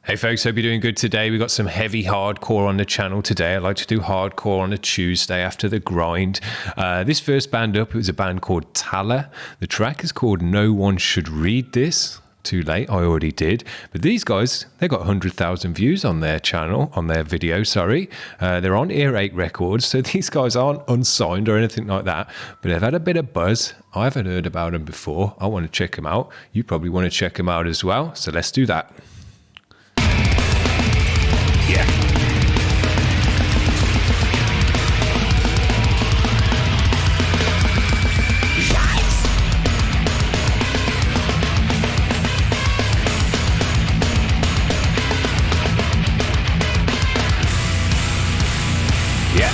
Hey folks, hope you're doing good today. We've got some heavy hardcore on the channel today. I like to do hardcore on a Tuesday after the grind. This first band up, it was a band called Tallah. The track is called No One Should Read This. Too late, I already did. But these guys, they got 100,000 views on their channel, on their video, sorry. They're on Ear 8 Records, so these guys aren't unsigned or anything like that. But they've had a bit of buzz. I haven't heard about them before. I want to check them out. You probably want to check them out as well. So let's do that. Yeah. Yeah.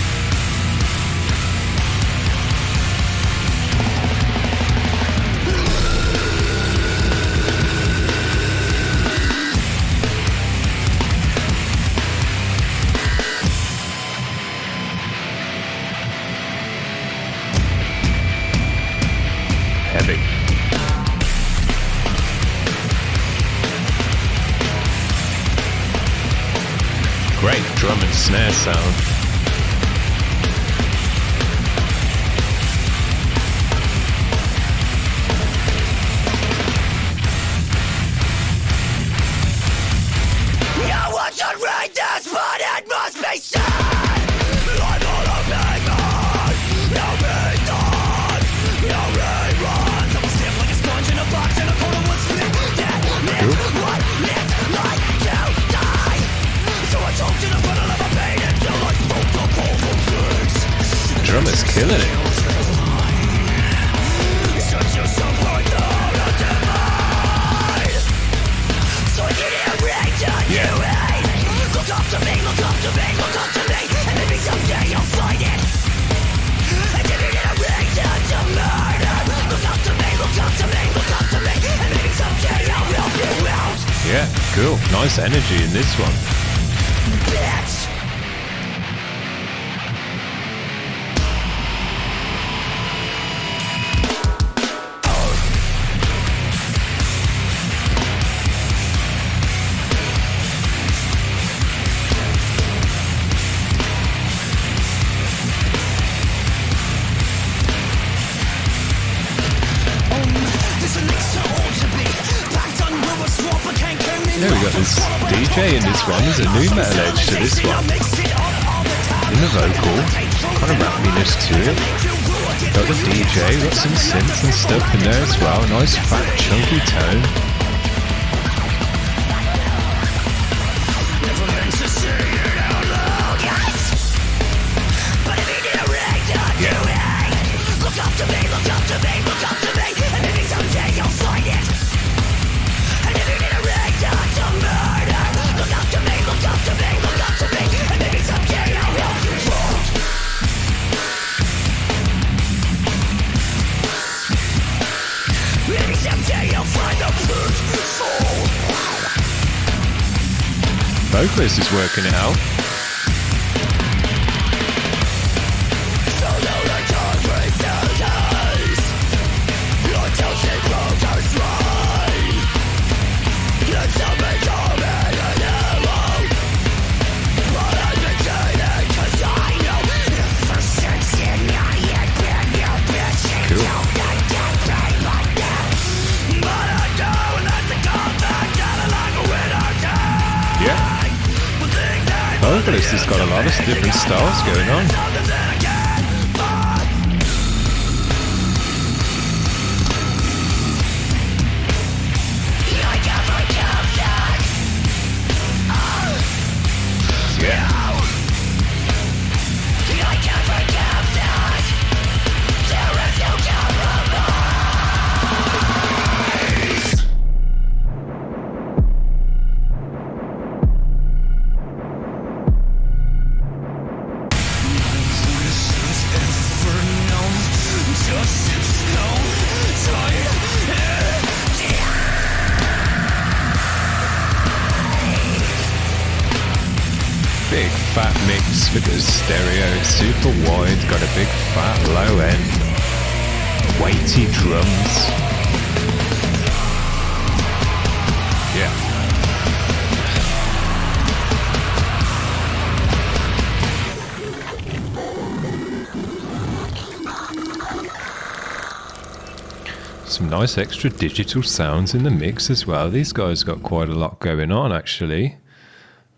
Heavy. Great drum and snare sound. No one should read this, but it must be said. I'm not a big man. No returns, no reruns. I'm stiff like a sponge in a box in a corner. What's me? That is what it's like to die. So I choked in a bottle of a pain until I smoked up all the things. Drummer's killing it. Shut yourself right out of divide. So I can hear rage on you. Look up to me, look up to me, look up to me. And maybe someday you'll find it. And if you get a reason to murder, look up to me, look up to me, look up to me. And maybe someday I'll help you out. Yeah, cool. Nice energy in this one. Bitch. Yeah, we got this DJ in this one. There's a new metal edge to this one. In the vocal, kind of rappiness to it. Got the DJ, got some synths and stuff in there as well. Nice fat chunky tone. Look up to me, look up to me, look up to me. And maybe someday you'll find it. And if you need a reason to murder, look up to me, look up to me, look up to me. And maybe someday I'll help you out. Maybe someday you'll find the brute soul. Vocalist is working it out. So no return refuses. Your toasted brothers right. Let's not become an animal. But I'm pretending 'cause I know for certain I ain't been your bitch. Cool. You don't get paid like that. But I know that the comeback got along with our time. Yeah. Vocalist has got a lot of different styles going on. Yeah. Big fat mix, look at the stereo, it's super wide, got a big fat low end, weighty drums. Yeah. Some nice extra digital sounds in the mix as well. These guys got quite a lot going on, actually.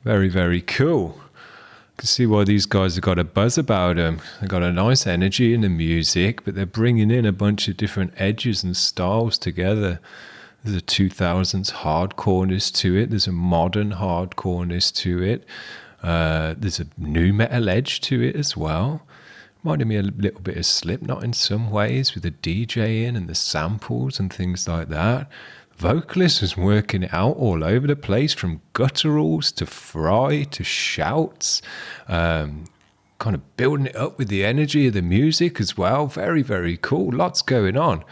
Very, very cool. You can see why these guys have got a buzz about them. They've got a nice energy in the music, but they're bringing in a bunch of different edges and styles together. There's a 2000s hardcoreness to it. There's a modern hardcoreness to it. There's a new metal edge to it as well. Reminded me a little bit of Slipknot in some ways, with the DJ in and the samples and things like that. Vocalist was working it out all over the place, from gutturals to fry to shouts, kind of building it up with the energy of the music as well. Very, very cool. Lots going on.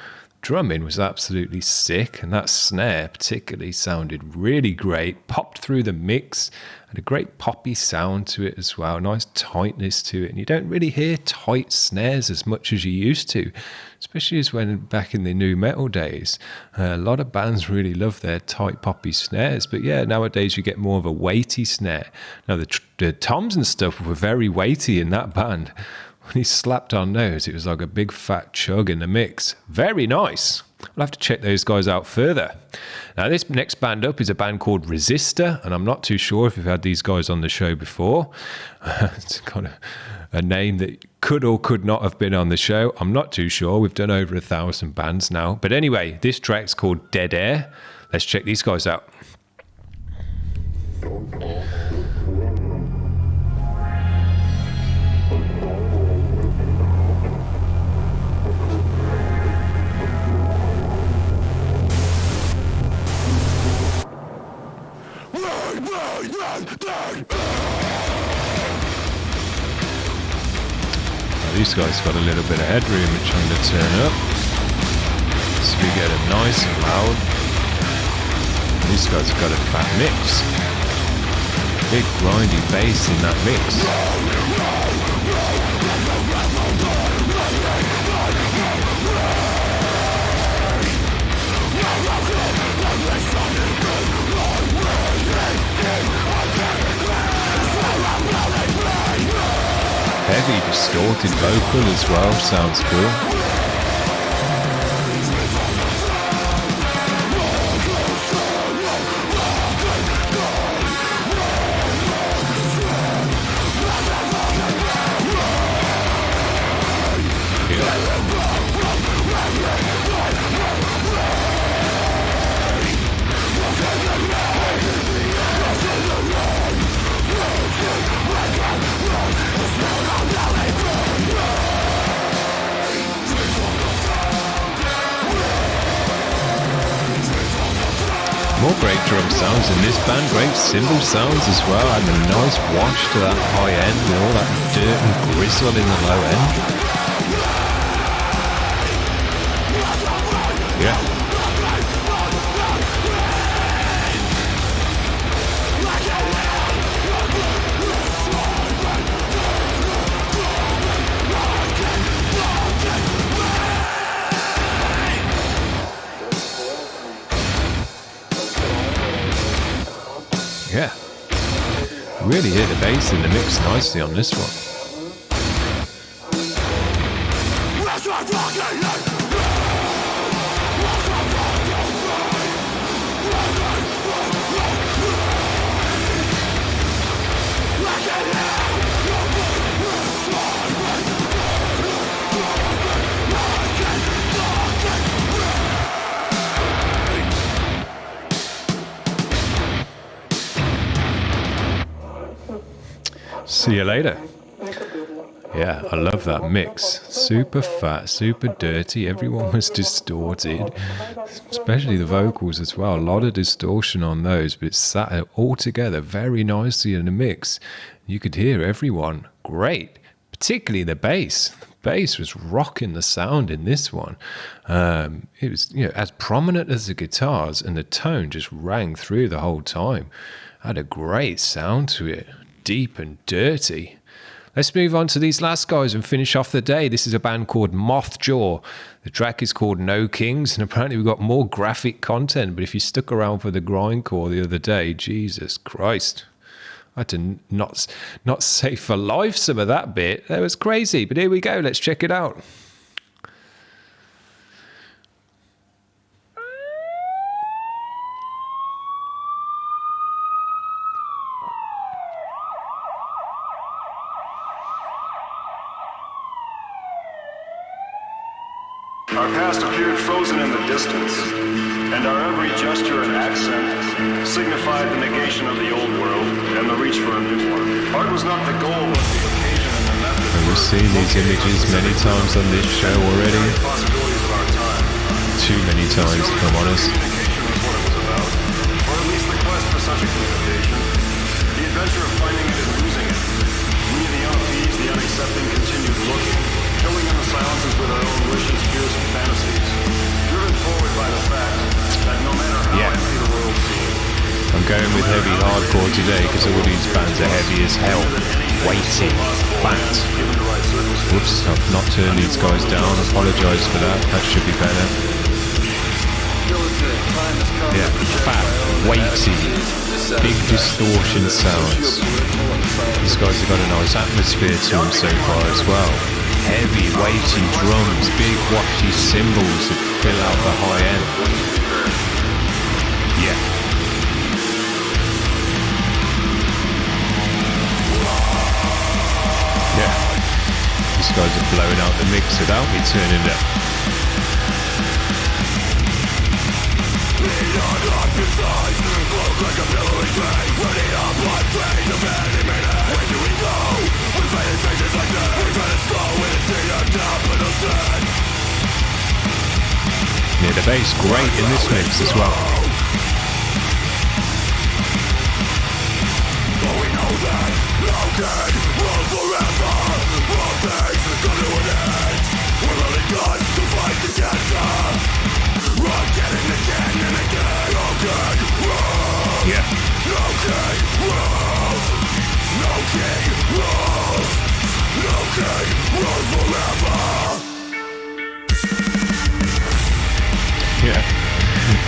Drumming was absolutely sick, and that snare particularly sounded really great. Popped through the mix, had a great poppy sound to it as well. Nice tightness to it, and you don't really hear tight snares as much as you used to, especially as when back in the new metal days. A lot of bands really love their tight poppy snares, but yeah, nowadays you get more of a weighty snare. Now the toms and stuff were very weighty in that band. When he slapped on those, it was like a big fat chug in the mix. Very nice. We'll have to check those guys out further. Now, this next band up is a band called Resistor, and I'm not too sure if we've had these guys on the show before. It's kind of a name that could or could not have been on the show. I'm not too sure. We've done over 1,000 bands now. But anyway, this track's called Dead Air. Let's check these guys out. These guys got a little bit of headroom which I'm going to turn up, so we get it nice and loud. These guys have got a fat mix. Big grindy bass in that mix. Heavy distorted vocal as well, sounds cool. More great drum sounds in this band, great cymbal sounds as well, and a nice wash to that high end with all that dirt and gristle in the low end. Yeah. Yeah, really hear the bass in the mix nicely on this one. See you later. Yeah, I love that mix. Super fat, super dirty. Everyone was distorted, especially the vocals as well. A lot of distortion on those, but it sat all together very nicely in the mix. You could hear everyone great, particularly the bass. The bass was rocking the sound in this one. It was, as prominent as the guitars, and the tone just rang through the whole time. Had a great sound to it. Deep and dirty. Let's move on to these last guys and finish off the day. This is a band called Mothjaw. The track is called No Kings, and apparently we've got more graphic content, but if you stuck around for the grindcore the other day, Jesus Christ. I had to not say for life some of that bit. That was crazy, but here we go. Let's check it out. Our past appeared frozen in the distance, and our every gesture and accent signified the negation of the old world and the reach for a new one. Art was not the goal, but the occasion and the method. We've seen these images many times on this show already. Possibilities of our time. Too many times, if I'm honest. Communication was what it was about, or at least the quest for such a communication. The adventure of finding it and losing it. We, the unappeased, the unaccepting, continued looking, filling in the silences with our own wishes, fears, and fantasies, driven forward by the fact that no matter how empty the world seemed, I'm going with heavy hardcore today because all these bands are heavy as hell. Weighty, fat. Whoops, I've not turned these guys down. Apologise for that. That should be better. Yeah, fat, weighty, big distortion sounds. These guys have got a nice atmosphere to them so far as well. Heavy, weighty drums, big washy cymbals that fill out the high end. Yeah. Yeah. These guys are blowing out the mix without me turning it up. Yeah, the bass great in this mix as well. But we know that no king rules forever. All things come to an end. We're only gods to fight the cancer. Again and again and again. No king rules. Yeah. No king rules. No king rules. No king rules forever. Yeah.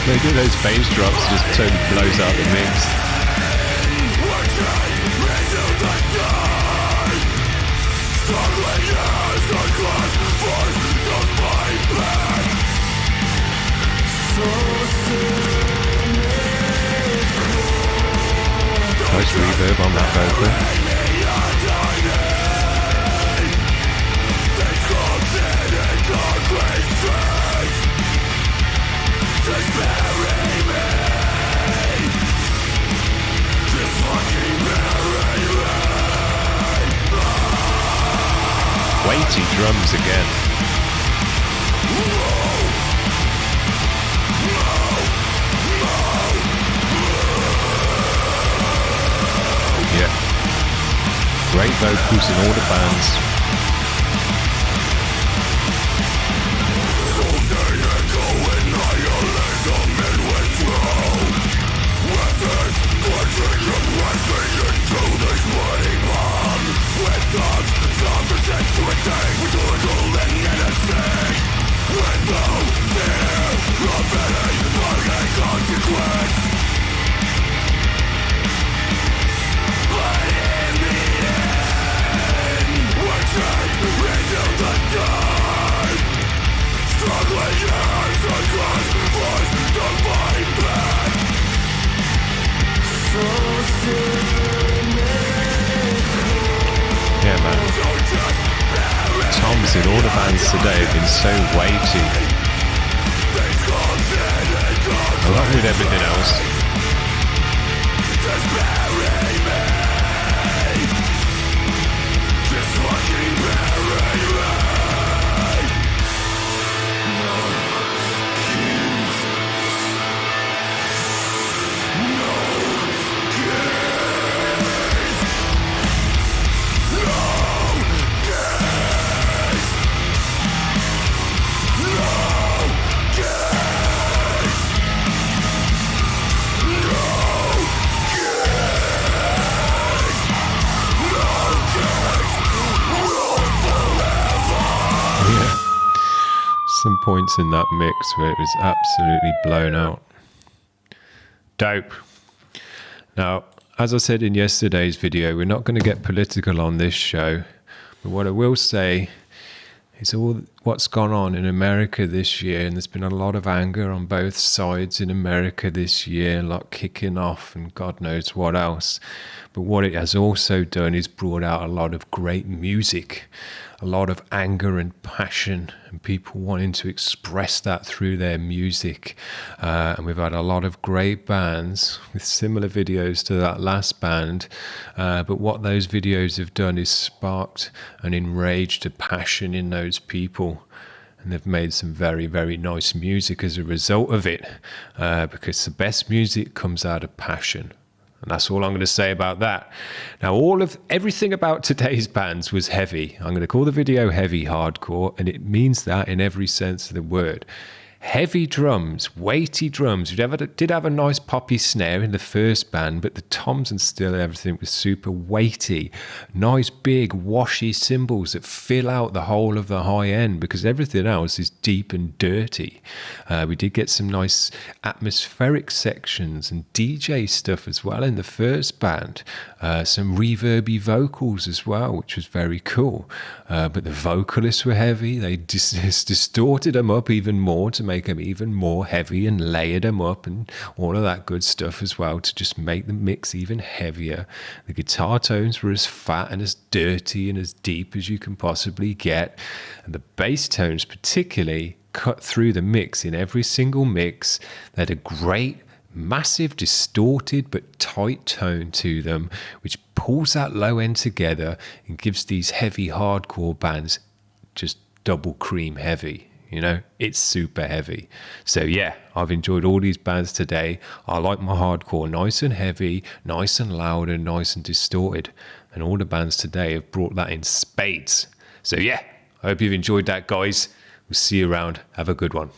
They do those bass drops, just totally blows out the mix. Nice reverb on that vocal. Weighty drums again. Yeah. Great vocals in all the bands. Yeah, man. Toms in all the bands today have been so weighty. Along with everything else. Some points in that mix where it was absolutely blown out. Dope. Now, as I said in yesterday's video, we're not going to get political on this show, but what I will say is all what's gone on in America this year, and there's been a lot of anger on both sides in America this year, a lot kicking off and God knows what else. But what it has also done is brought out a lot of great music, a lot of anger and passion and people wanting to express that through their music. And we've had a lot of great bands with similar videos to that last band. But what those videos have done is sparked and enraged a passion in those people. And they've made some very, very nice music as a result of it, because the best music comes out of passion. And that's all I'm going to say about that. Now, everything about today's bands was heavy. I'm going to call the video Heavy Hardcore, and it means that in every sense of the word. Heavy drums, weighty drums. We did have a nice poppy snare in the first band, but the toms and still everything was super weighty. Nice big washy cymbals that fill out the whole of the high end, because everything else is deep and dirty. We did get some nice atmospheric sections and DJ stuff as well in the first band. Some reverby vocals as well, which was very cool. But the vocalists were heavy. They distorted them up even more to make them even more heavy and layered them up and all of that good stuff as well to just make the mix even heavier. The guitar tones were as fat and as dirty and as deep as you can possibly get. And the bass tones particularly cut through the mix in every single mix. They had a great massive distorted but tight tone to them, which pulls that low end together and gives these heavy hardcore bands just double cream heavy. You know, it's super heavy. So yeah, I've enjoyed all these bands today. I like my hardcore nice and heavy, nice and loud, and nice and distorted. And all the bands today have brought that in spades. So yeah, I hope you've enjoyed that, guys. We'll see you around. Have a good one.